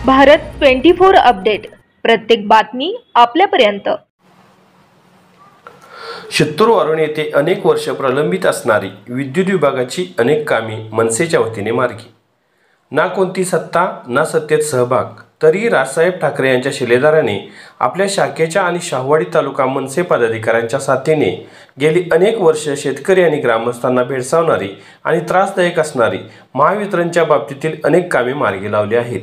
Bharat 24 update, प्रत्येक बातमी आपल्यापर्यंत। शित्तूरवरून येथे अनेक वर्ष प्रलंबित असणारी विद्युत विभागाची अनेक कामे मनसेच्या वतीने मार्गी। ना कोणती सत्ता ना सत्तेत सहभाग, तरी राजसाहेब ठाकरे यांच्या शिलेदाराने आपल्या शाखेच्या आणि शाहूवाडी तालुका मनसे पदाधिकाऱ्यांच्या साथीने गेली अनेक वर्ष शेतकरी आणि ग्रामस्थांना भेडसावणारी आणि त्रासदायक असणारी महावितरणच्या बाबतीतील अनेक कामे मार्गी लावली आहेत।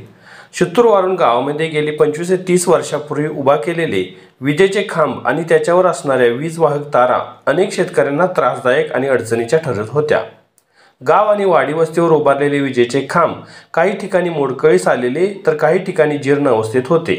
शित्तूरवरून गावामध्ये गेली 25 ते 30 वर्षापूर्वी उभा केलेले विजेचे खांब आणि त्याच्यावर असणाऱ्या वीज वाहक तारा अनेक शेतकऱ्यांना त्रासदायक आणि अडचणीच्या ठरत होत्या। गाव आणि वाडी वस्तीवर उभारलेले विजेचे खांब काही ठिकाणी मोडकळीस आलेले तर काही ठिकाणी जीर्ण अवस्थेत होते।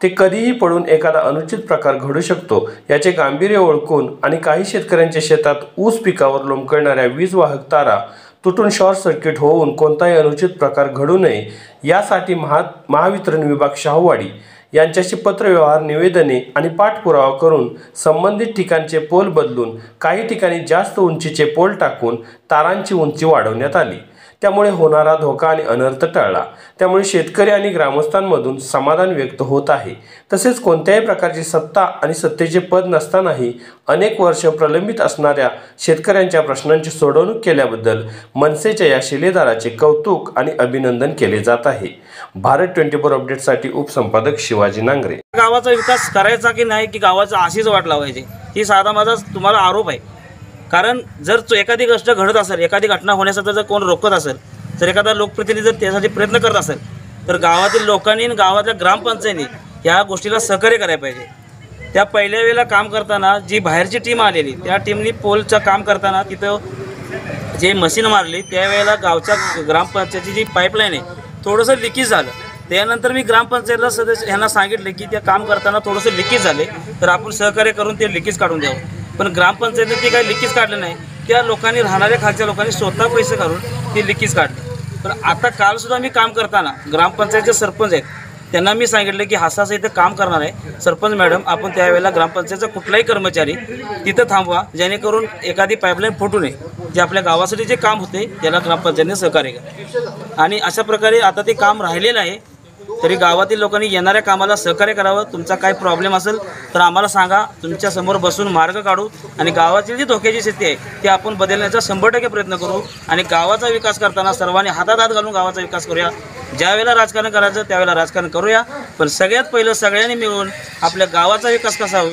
ते कधीही पडून एखादा अनुचित प्रकार घडू शकतो याचे गांभीर्य ओळखून आणि काही शेतकऱ्यांच्या शेतात ऊस पिकावर लोंबकळणाऱ्या वीज वाहक तारा तुटून शॉर्ट सर्किट होऊन कोणताही अनुचित प्रकार घडू नये यासाठी महावितरण विभाग शाहूवाडी यांच्याशी पत्रव्यवहार, निवेदने आणि पाठपुरावा करून संबंधित ठिकाणचे पोल बदलून काही ठिकाणी जास्त उंचीचे पोल टाकून तारांची उंची वाढवण्यात आली। त्यामुळे होणारा धोका आणि अनर्थ टळला। त्यामुळे शेतकरी आणि ग्रामस्थांमधून समाधान व्यक्त होत आहे। तसेच कोणत्याही प्रकारची सत्ता आणि सत्तेचे पद नसतानाही अनेक वर्ष प्रलंबित असणाऱ्या शेतकऱ्यांच्या प्रश्नांची सोडवणूक केल्याबद्दल मनसेच्या या शिलेदाराचे कौतुक आणि अभिनंदन केले जात आहे। भारत 24 अपडेटसाठी उपसंपादक शिवाजी नांगरे। गावाचा विकास करायचा की नाही की गावाचा आशीच वाट लावायची ही साधा माझा तुम्हाला आरोप आहे। कारण जर एखादी गोष्ट घडत असेल, एखादी घटना होण्यासाठी जर कोण रोखत असेल, जर एखादा लोकप्रतिनिधी जर त्यासाठी प्रयत्न करत असेल तर गावातील लोकांनी आणि गावातल्या ग्रामपंचायतीने या गोष्टीला सहकार्य करायला पाहिजे। त्या पहिल्या वेळेला काम करताना जी बाहेरची टीम आलेली त्या टीमनी पोलचं काम करताना तिथं जे मशीन मारली त्यावेळेला गावच्या ग्रामपंचायतीची जी पाईपलाईन आहे थोडंसं लिकेज झालं। त्यानंतर मी ग्रामपंचायतला सदस्य यांना सांगितले की त्या काम करताना थोडंसं लिकेज झाले तर आपण सहकार्य करून ते लिकेज काढून द्यावं। पण ग्रामपंचायतीने ते काही लिकेज काढलं नाही। त्या लोकांनी राहणाऱ्या खालच्या लोकांनी स्वतः पैसे काढून ते लिकेज काढले। पण आता कालसुद्धा मी काम करताना ग्रामपंचायतचे सरपंच आहेत त्यांना मी सांगितलं की असं इथं काम करणार आहे सरपंच मॅडम, आपण त्यावेळेला ग्रामपंचायतचा कुठलाही कर्मचारी तिथं थांबवा जेणेकरून एखादी पाईपलाईन फुटू नये। जे आपल्या गावासाठी जे काम होते त्याला ग्रामपंचायतीने सहकार्य करा आणि अशा प्रकारे आता ते काम राहिलेलं आहे। तरी गावातील लोकांनी येणाऱ्या कामाला सहकार्य करावं। तुमचा काही प्रॉब्लेम असेल तर आम्हाला सांगा, तुमच्यासमोर बसून मार्ग काढू आणि गावातील जी धोक्याची स्थिती आहे ती आपण बदलण्याचा 100% प्रयत्न करू आणि गावाचा विकास करताना सर्वांनी हातात हात घालून गावाचा विकास करूया। ज्यावेळेला राजकारण करायचं त्यावेळेला राजकारण करूया, पण सगळ्यात पहिलं सगळ्यांनी मिळून आपल्या गावाचा विकास कसा होईल